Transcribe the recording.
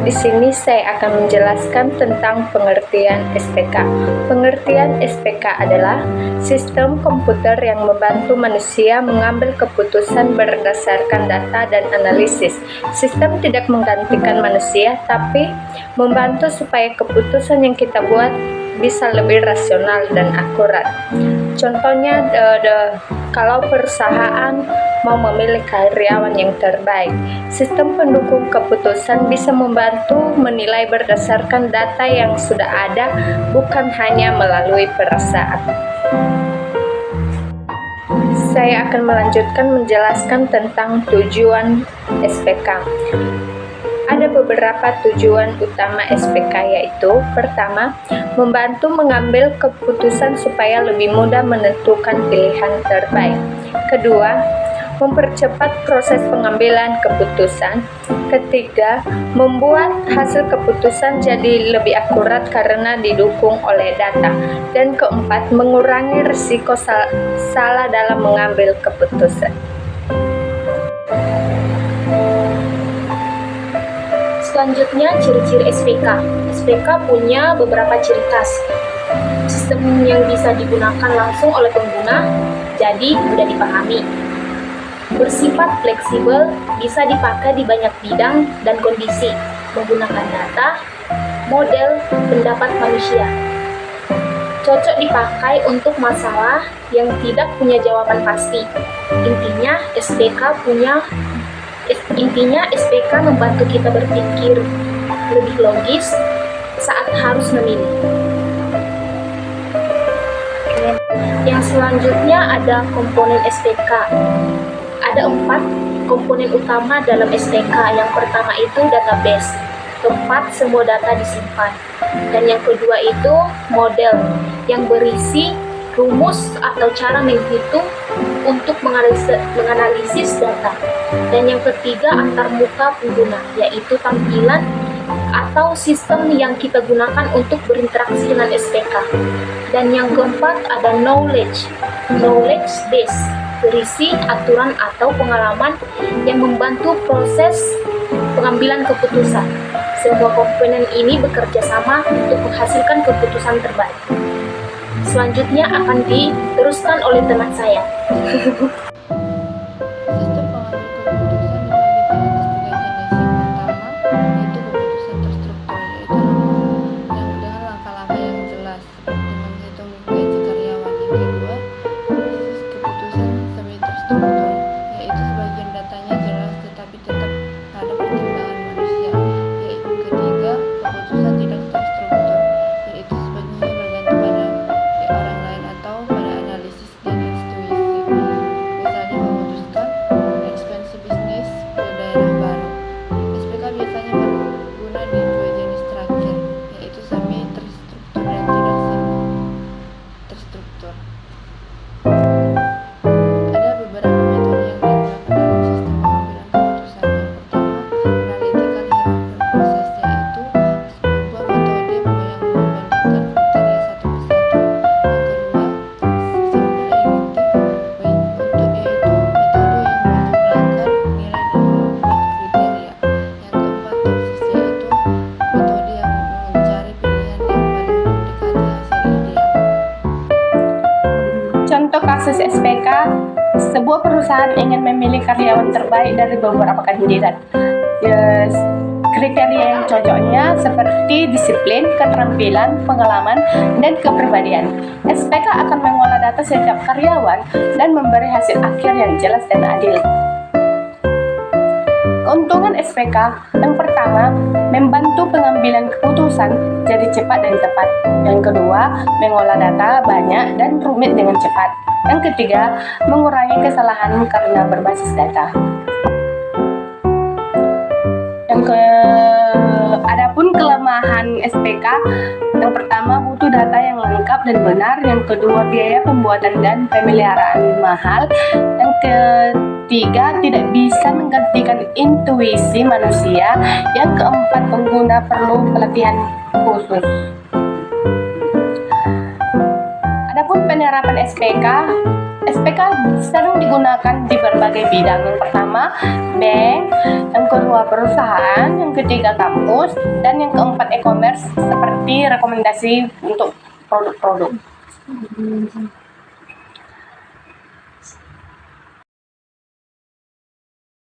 Di sini saya akan menjelaskan tentang pengertian SPK. Pengertian SPK adalah sistem komputer yang membantu manusia mengambil keputusan berdasarkan data dan analisis. Sistem tidak menggantikan manusia, tapi membantu supaya keputusan yang kita buat bisa lebih rasional dan akurat. Contohnya, kalau perusahaan mau memilih karyawan yang terbaik, sistem pendukung keputusan bisa membantu menilai berdasarkan data yang sudah ada, bukan hanya melalui perasaan. Saya akan melanjutkan menjelaskan tentang tujuan SPK. Ada beberapa tujuan utama SPK, yaitu pertama, membantu mengambil keputusan supaya lebih mudah menentukan pilihan terbaik. Kedua, mempercepat proses pengambilan keputusan. Ketiga, membuat hasil keputusan jadi lebih akurat karena didukung oleh data. Dan keempat, mengurangi risiko salah dalam mengambil keputusan. Selanjutnya, ciri-ciri SPK. SPK punya beberapa ciri khas. Sistem yang bisa digunakan langsung oleh pengguna, jadi mudah dipahami. Bersifat fleksibel, bisa dipakai di banyak bidang dan kondisi, menggunakan data, model, pendapat manusia. Cocok dipakai untuk masalah yang tidak punya jawaban pasti. Intinya SPK membantu kita berpikir lebih logis saat harus memilih. Yang selanjutnya ada komponen SPK. Ada 4 komponen utama dalam SPK. Yang pertama itu database, tempat semua data disimpan. Dan yang kedua itu model, yang berisi rumus atau cara menghitung untuk menganalisis data. Dan yang ketiga antarmuka pengguna, yaitu tampilan atau sistem yang kita gunakan untuk berinteraksi dengan SPK. Dan yang keempat ada knowledge base, berisi aturan atau pengalaman yang membantu proses pengambilan keputusan. Semua komponen ini bekerja sama untuk menghasilkan keputusan terbaik. Selanjutnya akan diteruskan oleh teman saya. Contoh kasus SPK, sebuah perusahaan ingin memilih karyawan terbaik dari beberapa kandidat. Kriteria yang cocoknya seperti disiplin, keterampilan, pengalaman, dan kepribadian. SPK akan mengolah data setiap karyawan dan memberi hasil akhir yang jelas dan adil. Keuntungan SPK, yang pertama, membantu pengambilan keputusan jadi cepat dan tepat. Yang kedua, mengolah data banyak dan rumit dengan cepat. Yang ketiga, mengurangi kesalahan karena berbasis data. Adapun kelemahan SPK, yang pertama butuh data yang lengkap dan benar, yang kedua biaya pembuatan dan pemeliharaan mahal, yang ketiga tidak bisa menggantikan intuisi manusia, yang keempat pengguna perlu pelatihan khusus. Adapun penerapan SPK, SPK sering digunakan di berbagai bidang. Yang pertama, bank, yang kedua perusahaan, yang ketiga kampus, dan yang keempat e-commerce seperti rekomendasi untuk produk-produk.